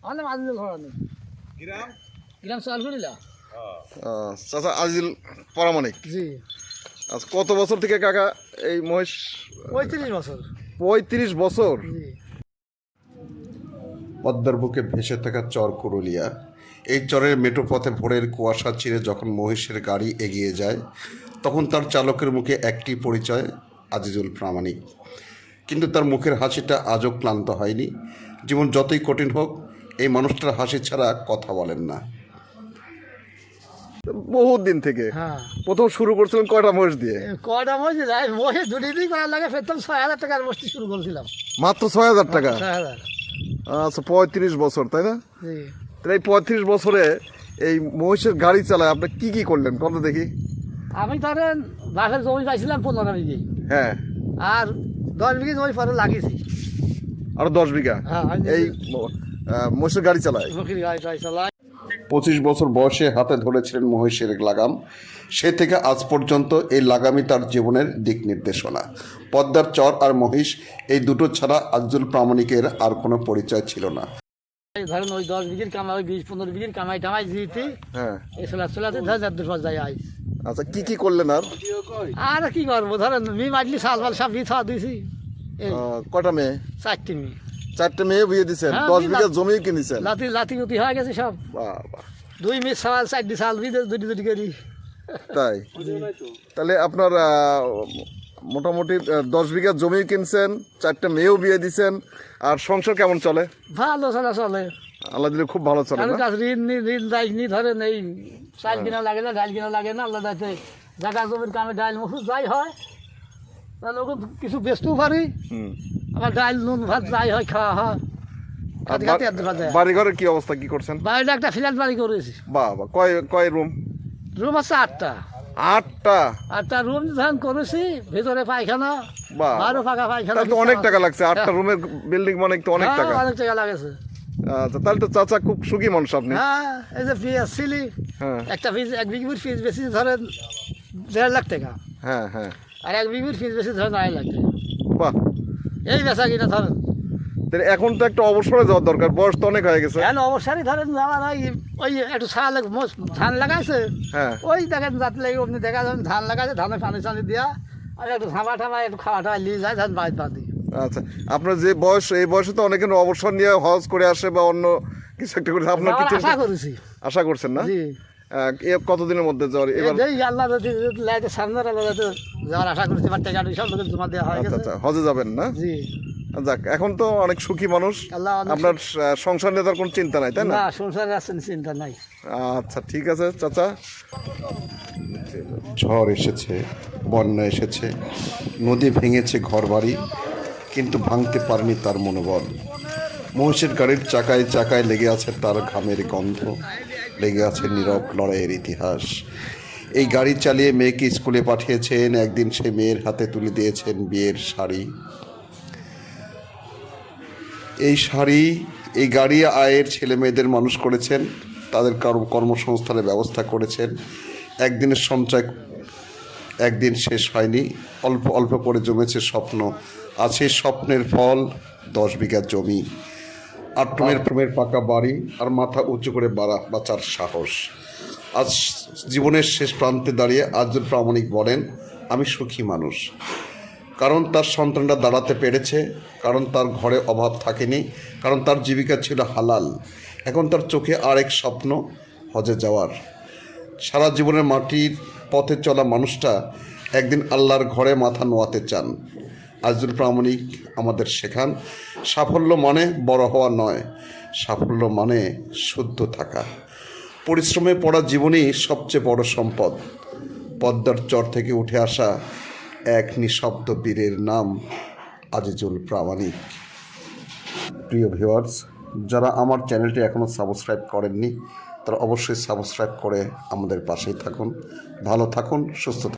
আমার নাম আজিজুল হরানি। গ্রাম সালগুড়িলা। চাচা আজিজুল পরামানিক। জি। আচ্ছা, কত বছর থেকে কাকা এই মহিষ? 35 বছর। 35 বছর। জি। পদ্মার বুকে ভেসে থাকা চর কুরুলিয়া, এই চরের মেঠো পথে ভোরের কুয়াশা চিরে যখন মহিষের গাড়ি এগিয়ে যায়, তখন তার চালকের মুখে একটি পরিচয়, আজিজুল প্রামাণিক। কিন্তু তার মুখের হাসিটা আজও ক্লান্ত হয়নি। জীবন যতই কঠিন হোক, এই মানুষটার হাসি ছাড়া কথা বলেন না। বহুত দিন থেকে। হ্যাঁ। প্রথম শুরু করছিলেন কয়টা মহিষ দিয়ে? কয়টা মহিষ যাই মহিষ দুটি দিন করার লাগে ফেরতাম 6,000 টাকার বস্তি শুরু করেছিলাম। মাত্র 6,000 টাকা। 6,000। আচ্ছা, 35 বছর, তাই না? জি। তাহলে এই 35 বছরে এই মহিষের গাড়ি চালায় আপনি কি কি করলেন কত দেখি? আমি ধরেন বাসের জমি পাইছিলাম 15 বিঘি। হ্যাঁ। আর 10 বিঘি জমি পরে লাগিয়েছি। আরো 10 বিঘা হ্যাঁ, এই মহিষের গাড়ি চালায়। মুখির গাড়ি টাড়ি চালাই। 25 বছর বয়সে হাতে ধরেছিলেন মহিষের লাগাম। সে থেকে আজ পর্যন্ত এই লাগামই তার জীবনের দিক নির্দেশনা। পদ্মার চর আর মহিষ, এই দুটো ছাড়া আজিজুল প্রামাণিকের আর কোনো পরিচয় ছিল না। ধরেন ওই 10 বিঘির কামাই, ওই 20-15 বিঘির কামাই টামাই দিতে হ্যাঁ। এই চলাতে ধর 4 যাই আই। আচ্ছা, কি কি করলেন আর? আর কি করবো, ধরেন মি মারলি সাল ফাল সব বিয়ে থাওয়া দিয়েছি। এই কয়টা মেয়ে? 4টি মেয়ে। 4টে মেয়ে বিয়ে দিচ্ছেন, হ্যাঁ, 10 বিঘা জমি কিনেছেন। লাতি লাতি গুতি হয়ে গেছে সব। বাবা, 2 মেয়ে সাল 4টি সাল দিয়ে দুটি করি। তাই? তাহলে আপনার মোটামুটি 10 বিঘা জমি কিনছেন, 4টে মেয়েও বিয়ে দিচ্ছেন, আর সংসার কেমন চলে? ভালো চলে। আল্লাহ দিলে খুব ভালো চলে কারোর না? কাছে ঋণ যাইনি, ধরেন এই চাল কিনা লাগে না, ডাল কিনা লাগে না, আল্লাহ দাইতে জায়গা জমির কামে ডাল মসুর যাই হয় তাহলে ওকে কিছু বেচতেও পারি। আমার ডাল নুন ভাত যাই হয় খাওয়া হয়। খাতে খাতে আর দেখা যায়। বাড়ি ঘরের কি অবস্থা, কি করছেন? বাড়িটা একটা ফ্ল্যাট বাড়ি করেছি। বাবা, কয় রুম? রুম আছে 8টা। 8টা? 8টা রুম ধান করেছি, ভিতরে পায়খানা, বাহ, বাইরে ফাঁকা পায়খানা। তাহলে তো অনেক টাকা লাগছে। 8টা রুমের বিল্ডিং মানে তো অনেক টাকা। অনেক টাকা লাগেছে। আচ্ছা, তাহলে তো চাচা খুব সুখী মানুষ আপনি। হ্যাঁ, এই যে পিস ছিলি, হ্যাঁ একটা পিস 1 বিঘির পিস বেশি ধরেন 1.5 লাখ টাকা, হ্যাঁ হ্যাঁ। আর 1 বিঘির পিস বেশি ধরেন 2.5 লাখ টাকা। বাহ, এই বেচা কিনা ধরেন। তাহলে এখন তো একটা অবসরে যাওয়ার দরকার, বয়স তো অনেক হয়ে গেছে। এখন অবসরই ধরেন যাওয়া নাই, ওই একটু ধান লাগাইছে। হ্যাঁ। ওই দেখেন যাতে লাগে অমনি দেখা যাবেন ধান লাগাইছে, ধানে পানি টানি দিয়া আর একটু ধামা ঠামা একটু খাওয়া টাওয়া নিয়ে যায়, ধান বাদ বাদি। আচ্ছা, আপনার যে বয়স, এই বয়সে তো অনেকে অবসর নিয়ে হজ করে আসে বা অন্য কিছু একটা করে, আপনার যাওয়ার কিছু আশা করেছি। আশা করছেন না? জি। কতদিনের মধ্যে যাওয়ার এবার? এই আল্লাহ যদি লাইতে সামনে আল্লাহ যাওয়ার আশা করেছি, এবার টাকা সব লোকের জমা দেওয়া হয়ে আচ্ছা গেছে। আচ্ছা, হজে যাবেন না? জি। যাক, এখন তো অনেক সুখী মানুষ। আল্লাহ অনেক আপনার সংসার নিয়ে তার কোনো চিন্তা নাই, তাই না? না, সংসারে আছেন, চিন্তা নাই। আচ্ছা, ঠিক আছে চাচা। ঝড় এসেছে, বন্যা এসেছে, নদী ভেঙেছে ঘরবাড়ি, কিন্তু ভাঙতে পারেনি তার মনোবল। মহিষের গাড়ির চাকায় চাকায় লেগে আছে তার ঘামের গন্ধ, লেগে আছে নীরব লড়াইয়ের ইতিহাস। এই গাড়ি চালিয়ে মেয়েকে স্কুলে পাঠিয়েছেন, একদিন সে মেয়ের হাতে তুলে দিয়েছেন বিয়ের শাড়ি। এই শাড়ি, এই গাড়ি আয়ের ছেলে মেয়েদের মানুষ করেছেন, তাদের কর্মসংস্থানের ব্যবস্থা করেছেন। একদিনের সঞ্চয় একদিন শেষ হয়নি, অল্প অল্প করে জমেছে স্বপ্ন। আছে স্বপ্নের ফল, 10 বিঘা জমি, 8 রুমের পাকা বাড়ি, আর মাথা উঁচু করে বাঁচার সাহস। আজ জীবনের শেষ প্রান্তে দাঁড়িয়ে আজিজুল প্রামাণিক বলেন, আমি সুখী মানুষ। কারণ তার সন্তানরা দাঁড়াতে পেরেছে, কারণ তার ঘরে অভাব থাকেনি, কারণ তার জীবিকা ছিল হালাল। এখন তার চোখে আরেক স্বপ্ন, হজে যাওয়ার। সারা জীবনের মাটির পথে চলা মানুষটা একদিন আল্লাহর ঘরে মাথা নোয়াতে চান। আজিজুল প্রামাণিক আমাদের শেখান, সাফল্য মানে বড় হওয়া নয়, সাফল্য মানে শুদ্ধ থাকা। পরিশ্রমে পড়া জীবনই সবচেয়ে বড় সম্পদ। পদ্মার চর থেকে উঠে আসা এক নিঃশব্দ বীরের নাম আজিজুল প্রামাণিক। প্রিয় ভিউয়ার্স, যারা আমার চ্যানেলটি এখনও সাবস্ক্রাইব করেননি, তারা অবশ্যই সাবস্ক্রাইব করে আমাদের পাশেই থাকুন। ভালো থাকুন, সুস্থ থাকুন।